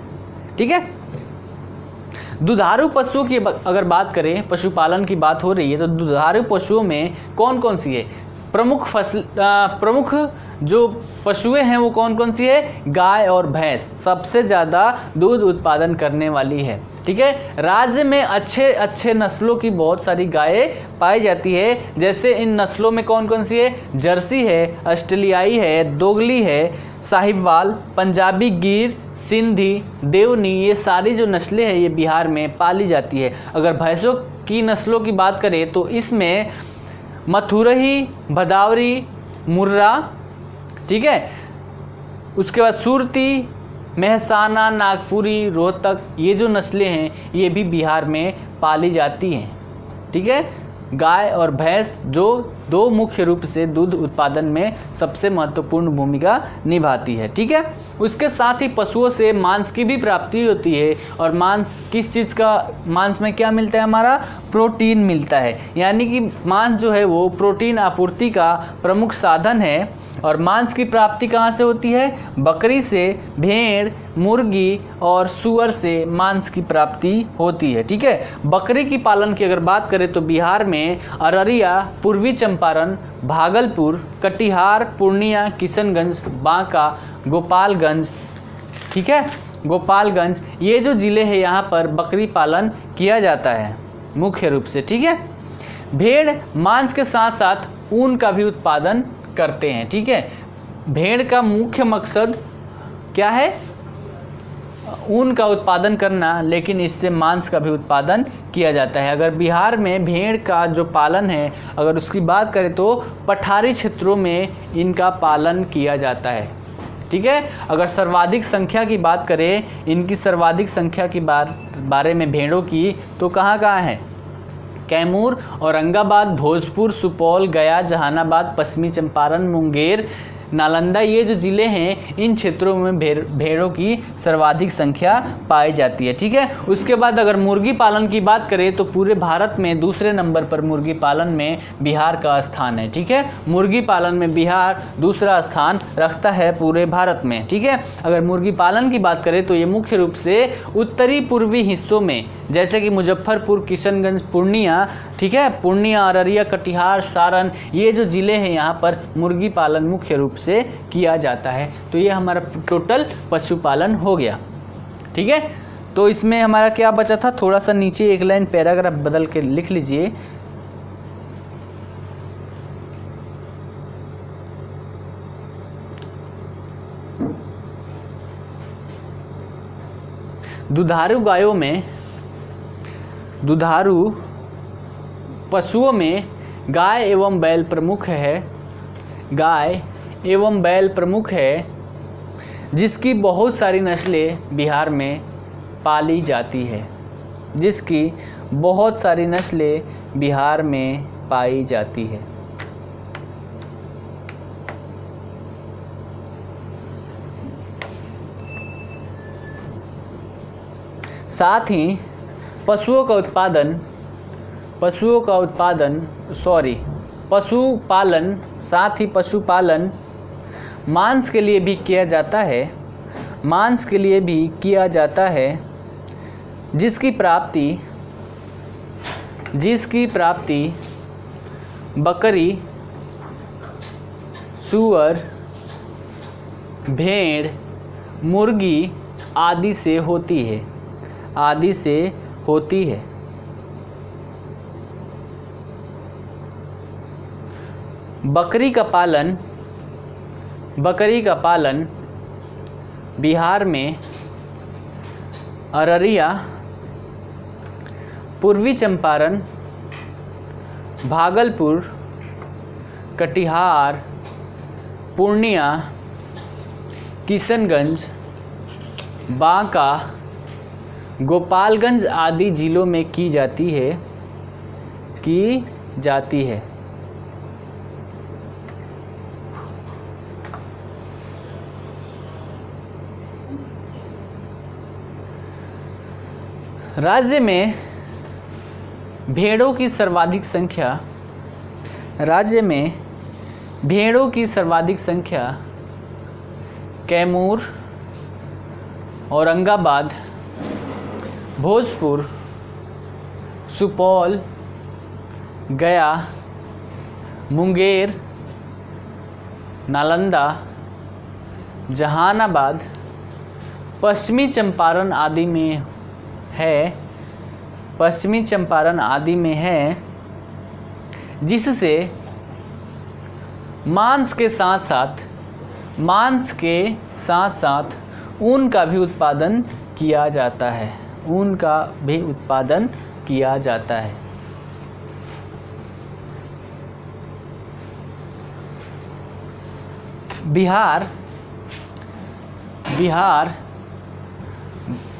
ठीक है, दुधारू पशुओं की अगर बात करें, पशुपालन की बात हो रही है, तो दुधारू पशुओं में कौन कौन सी है? प्रमुख जो पशुएं हैं वो कौन कौन सी है? गाय और भैंस सबसे ज़्यादा दूध उत्पादन करने वाली है। ठीक है, राज्य में अच्छे नस्लों की बहुत सारी गायें पाई जाती है। जैसे इन नस्लों में कौन कौन सी है? जर्सी है, ऑस्ट्रेलियाई है, दोगली है, साहिवाल, पंजाबी गिर, सिंधी, देवनी, ये सारी जो नस्लें हैं ये बिहार में पाली जाती है। अगर भैंसों की नस्लों की बात करें तो इसमें मथुरही, भदावरी, मुर्रा, ठीक है, उसके बाद सुरती, मेहसाना, नागपुरी, रोहतक, ये जो नस्लें हैं ये भी बिहार में पाली जाती हैं। ठीक है, गाय और भैंस जो दो मुख्य रूप से दूध उत्पादन में सबसे महत्वपूर्ण भूमिका निभाती है। ठीक है, उसके साथ ही पशुओं से मांस की भी प्राप्ति होती है। और मांस किस चीज़ का? मांस में क्या मिलता है? हमारा प्रोटीन मिलता है। यानी कि मांस जो है वो प्रोटीन आपूर्ति का प्रमुख साधन है। और मांस की प्राप्ति कहाँ से होती है? बकरी से, भेड़, मुर्गी और सूअर से मांस की प्राप्ति होती है। ठीक है, बकरी की पालन की अगर बात करें तो बिहार में अररिया, पूर्वी चंपारण, भागलपुर, कटिहार, पूर्णिया, किशनगंज, बांका, गोपालगंज, ठीक है, गोपालगंज, ये जो ज़िले हैं यहाँ पर बकरी पालन किया जाता है मुख्य रूप से। ठीक है, भेड़ मांस के साथ साथ ऊन का भी उत्पादन करते हैं। ठीक है, भेड़ का मुख्य मकसद क्या है, ऊन का उत्पादन करना, लेकिन इससे मांस का भी उत्पादन किया जाता है। अगर बिहार में भेड़ का जो पालन है, अगर उसकी बात करें तो पठारी क्षेत्रों में इनका पालन किया जाता है। ठीक है, अगर सर्वाधिक संख्या की बात करें, इनकी सर्वाधिक संख्या की बारे में भेड़ों की, तो कहाँ कहाँ है, कैमूर, औरंगाबाद, भोजपुर, सुपौल, गया, जहानाबाद, पश्चिमी चंपारण, मुंगेर, नालंदा, ये जो ज़िले हैं इन क्षेत्रों में भेड़ों की सर्वाधिक संख्या पाई जाती है। ठीक है, उसके बाद अगर मुर्गी पालन की बात करें तो पूरे भारत में दूसरे नंबर पर मुर्गी पालन में बिहार का स्थान है। ठीक है, मुर्गी पालन में बिहार दूसरा स्थान रखता है पूरे भारत में। ठीक है, अगर मुर्गी पालन की बात करें तो ये मुख्य रूप से उत्तरी पूर्वी हिस्सों में, जैसे कि मुजफ्फरपुर, किशनगंज, पूर्णिया, ठीक है, पूर्णिया, अररिया, कटिहार, सारण, ये जो ज़िले हैं यहाँ पर मुर्गी पालन मुख्य रूप से किया जाता है। तो ये हमारा टोटल पशुपालन हो गया। ठीक है, तो इसमें हमारा क्या बचा था, थोड़ा सा नीचे एक लाइन पैराग्राफ बदल के लिख लीजिए। दुधारू गायों में, दुधारू पशुओं में गाय एवं बैल प्रमुख है, गाय एवं बैल प्रमुख है, जिसकी बहुत सारी नस्लें बिहार में पाली जाती है, जिसकी बहुत सारी नस्लें बिहार में पाई जाती है। साथ ही पशुपालन, साथ ही पशुपालन मांस के लिए भी किया जाता है, मांस के लिए भी किया जाता है, जिसकी प्राप्ति बकरी, सूअर, भेड़, मुर्गी आदि से होती है, आदि से होती है। बकरी का पालन बिहार में अररिया, पूर्वी चंपारण, भागलपुर, कटिहार, पूर्णिया, किशनगंज, बांका, गोपालगंज आदि जिलों में की जाती है। राज्य में भेड़ों की सर्वाधिक संख्या कैमूर, औरंगाबाद, भोजपुर, सुपौल, गया, मुंगेर, नालंदा, जहानाबाद, पश्चिमी चंपारण आदि में है, जिससे मांस के साथ ऊन का भी उत्पादन किया जाता है, ऊन का भी उत्पादन किया जाता है। बिहार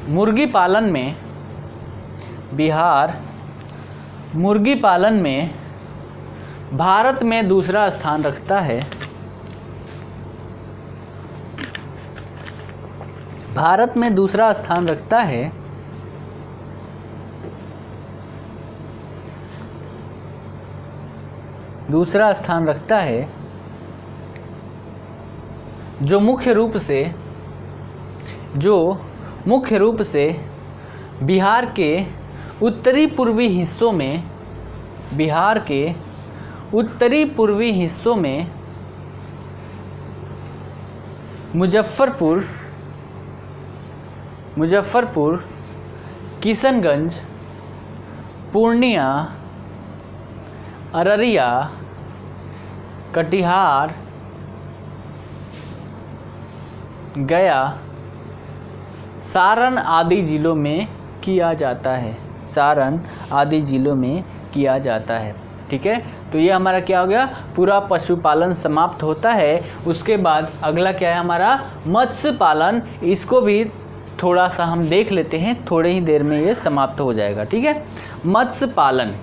मुर्गी पालन में भारत में दूसरा स्थान रखता है। भारत में दूसरा स्थान रखता है। दूसरा स्थान रखता है जो मुख्य रूप से बिहार के उत्तरी पूर्वी हिस्सों में मुजफ्फरपुर, किशनगंज, पूर्णिया, अररिया, कटिहार, गया, सारण आदि जिलों में किया जाता है। सारण आदि जिलों में किया जाता है। ठीक है, तो ये हमारा क्या हो गया, पूरा पशुपालन समाप्त होता है। उसके बाद अगला क्या है हमारा, मत्स्य पालन। इसको भी थोड़ा सा हम देख लेते हैं, थोड़े ही देर में ये समाप्त हो जाएगा। ठीक है, मत्स्य पालन।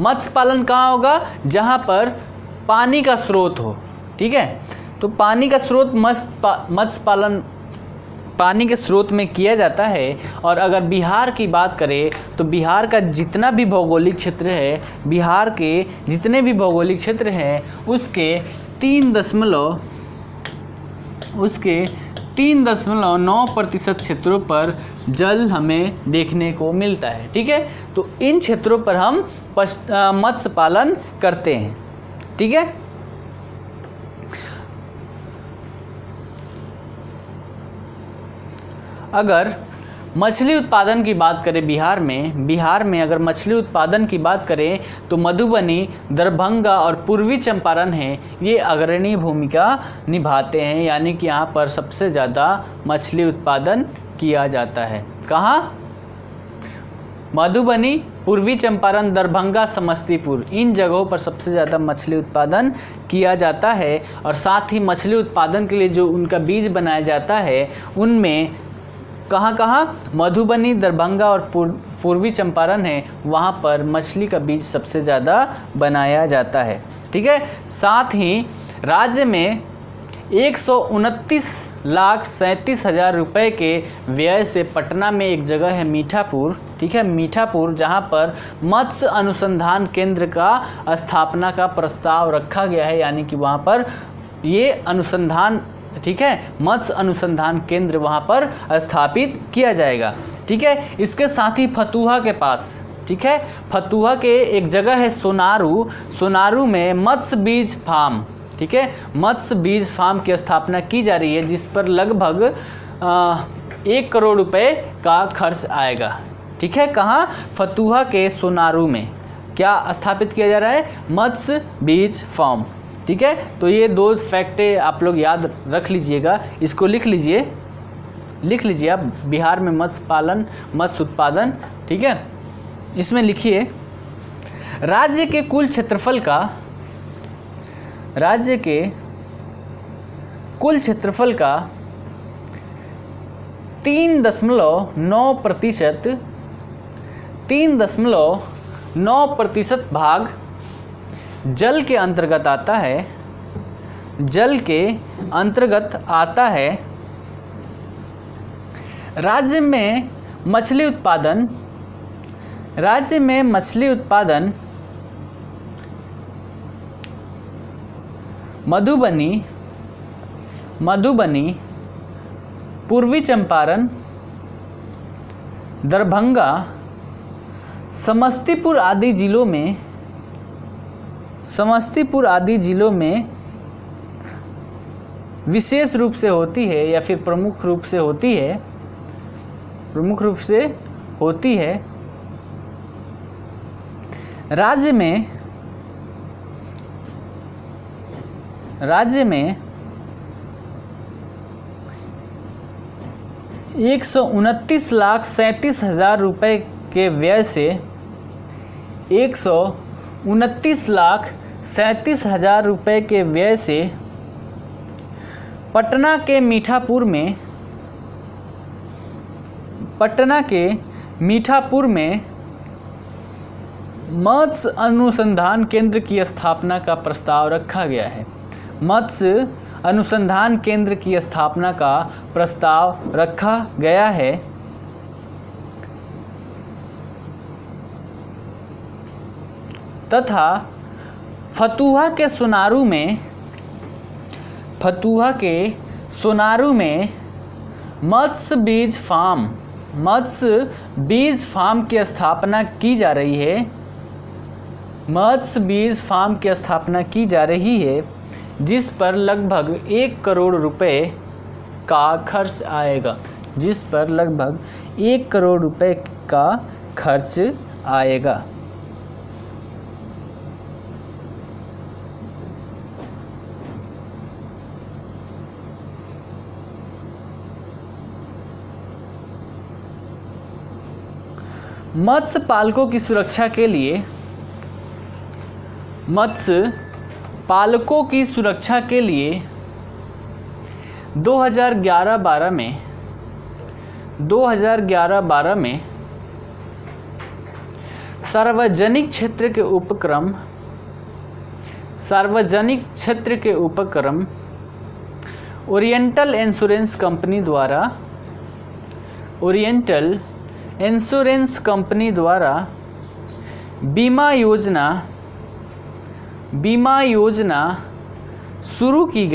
मत्स्य पालन कहाँ होगा, जहाँ पर पानी का स्रोत हो। ठीक है, तो पानी का स्रोत मत्स्य पालन पानी के स्रोत में किया जाता है। और अगर बिहार की बात करें तो बिहार का जितना भी भौगोलिक क्षेत्र है, बिहार के जितने भी भौगोलिक क्षेत्र हैं उसके 3.9% क्षेत्रों पर जल हमें देखने को मिलता है। ठीक है, तो इन क्षेत्रों पर हम मत्स्य पालन करते हैं। ठीक है, अगर मछली उत्पादन की बात करें बिहार में अगर मछली उत्पादन की बात करें तो मधुबनी, दरभंगा और पूर्वी चंपारण हैं, ये अग्रणी भूमिका निभाते हैं। यानी कि यहाँ पर सबसे ज़्यादा मछली उत्पादन किया जाता है। कहाँ, मधुबनी, पूर्वी चंपारण, दरभंगा, समस्तीपुर, इन जगहों पर सबसे ज़्यादा मछली उत्पादन किया जाता है। और साथ ही मछली उत्पादन के लिए जो उनका बीज बनाया जाता है उनमें कहाँ मधुबनी, दरभंगा और पूर्वी चंपारण है, वहाँ पर मछली का बीज सबसे ज़्यादा बनाया जाता है। ठीक है, साथ ही राज्य में 129,37,000 रुपये के व्यय से पटना में एक जगह है मीठापुर। ठीक है, मीठापुर, जहाँ पर मत्स्य अनुसंधान केंद्र का स्थापना का प्रस्ताव रखा गया है। यानी कि वहाँ पर ये अनुसंधान, ठीक है, मत्स्य अनुसंधान केंद्र वहाँ पर स्थापित किया जाएगा। ठीक है, इसके साथ ही फतुहा के पास, ठीक है, फतुहा के एक जगह है सोनारू में मत्स्य बीज फार्म। ठीक है, मत्स्य बीज फार्म की स्थापना की जा रही है, जिस पर लगभग 1 करोड़ रुपए का खर्च आएगा। ठीक है, कहाँ, फतुहा के सोनारू में क्या स्थापित किया जा रहा है, मत्स्य बीज फार्म। ठीक है, तो ये 2 फैक्टे आप लोग याद रख लीजिएगा, इसको लिख लीजिए आप, बिहार में मत्स्य पालन, मत्स्य उत्पादन। ठीक है, इसमें लिखिए राज्य के कुल क्षेत्रफल का 3.9% भाग जल के अंतर्गत आता है। राज्य में मछली उत्पादन मधुबनी, पूर्वी चंपारण, दरभंगा, समस्तीपुर आदि जिलों में विशेष रूप से होती है या फिर प्रमुख रूप से होती है। राज्य में 129,37,000 रुपये के व्यय से 129,37,000 रुपये के व्यय से पटना के मीठापुर में मत्स्य अनुसंधान केंद्र की स्थापना का प्रस्ताव रखा गया है। मत्स्य अनुसंधान केंद्र की स्थापना का प्रस्ताव रखा गया है। तथा फतुहा के सोनारू में मत्स्य बीज फार्म की स्थापना की जा रही है, जिस पर लगभग 1 करोड़ रुपए का खर्च आएगा। मत्स्य पालकों की सुरक्षा के लिए मत्स्य पालकों की सुरक्षा के लिए 2011-12 में सार्वजनिक क्षेत्र के उपक्रम ओरिएंटल इंश्योरेंस कंपनी द्वारा बीमा योजना शुरू की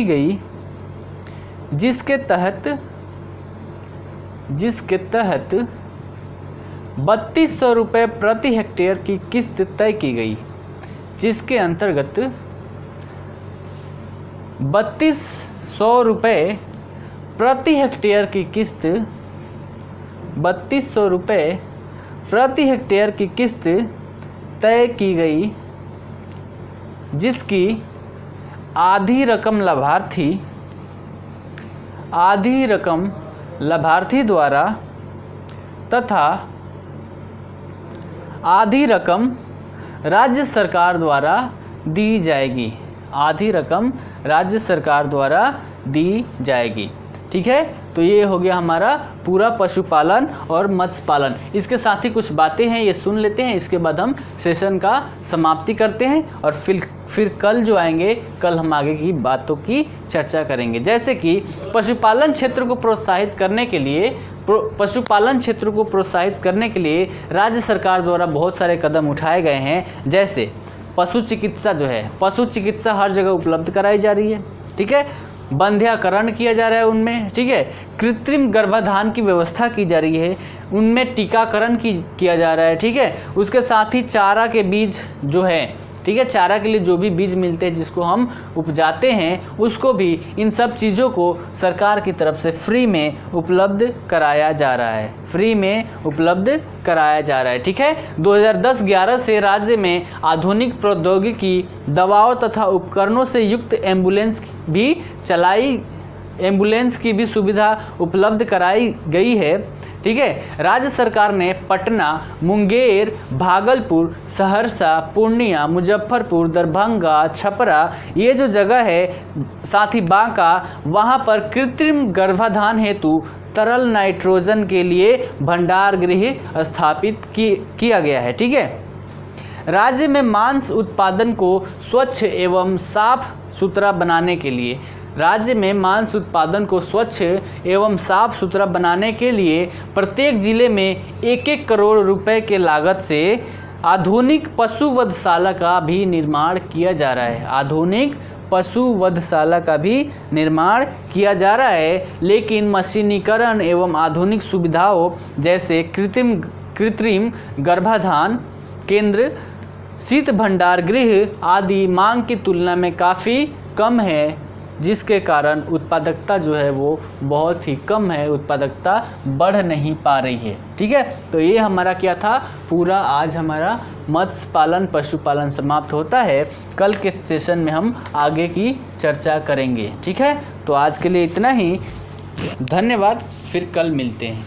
गई जिसके तहत 3200 रुपये प्रति हेक्टेयर की किस्त तय की गई, जिसके अंतर्गत 3200 रुपये प्रति हेक्टेयर की किस्त 3200 रुपये प्रति हेक्टेयर की किस्त तय की गई, जिसकी आधी रकम लाभार्थी द्वारा तथा आधी रकम राज्य सरकार द्वारा दी जाएगी। ठीक है, तो ये हो गया हमारा पूरा पशुपालन और मत्स्य पालन। इसके साथ ही कुछ बातें हैं, ये सुन लेते हैं, इसके बाद हम सेशन का समाप्ति करते हैं और फिर कल जो आएंगे, कल हम आगे की बातों की चर्चा करेंगे। जैसे कि पशुपालन क्षेत्र को प्रोत्साहित करने के लिए राज्य सरकार द्वारा बहुत सारे कदम उठाए गए हैं। जैसे पशु चिकित्सा हर जगह उपलब्ध कराई जा रही है। ठीक है, बंध्याकरण किया जा रहा है उनमें। ठीक है, कृत्रिम गर्भाधान की व्यवस्था की जा रही है, उनमें टीकाकरण किया जा रहा है। ठीक है, उसके साथ ही चारा के बीज जो है, ठीक है, चारा के लिए जो भी बीज मिलते हैं जिसको हम उपजाते हैं, उसको भी, इन सब चीज़ों को सरकार की तरफ से फ्री में उपलब्ध कराया जा रहा है। ठीक है, 2010-11 से राज्य में आधुनिक प्रौद्योगिकी, दवाओं तथा उपकरणों से युक्त एम्बुलेंस की भी सुविधा उपलब्ध कराई गई है। ठीक है, राज्य सरकार ने पटना, मुंगेर, भागलपुर, सहरसा, पूर्णिया, मुजफ्फरपुर, दरभंगा, छपरा, ये जो जगह है, साथ ही बांका, वहाँ पर कृत्रिम गर्भाधान हेतु तरल नाइट्रोजन के लिए भंडार गृह स्थापित किया गया है। ठीक है, राज्य में मांस उत्पादन को स्वच्छ एवं साफ सुथरा बनाने के लिए प्रत्येक जिले में 1-1 करोड़ रुपए के लागत से आधुनिक पशुवधशाला का भी निर्माण किया जा रहा है। लेकिन मशीनीकरण एवं आधुनिक सुविधाओं जैसे कृत्रिम गर्भाधान केंद्र, शीत भंडार गृह आदि मांग की तुलना में काफ़ी कम है, जिसके कारण उत्पादकता जो है वो बहुत ही कम है, उत्पादकता बढ़ नहीं पा रही है। ठीक है, तो ये हमारा क्या था, पूरा आज हमारा मत्स्य पालन पशुपालन समाप्त होता है। कल के सेशन में हम आगे की चर्चा करेंगे। ठीक है, तो आज के लिए इतना ही, धन्यवाद, फिर कल मिलते हैं।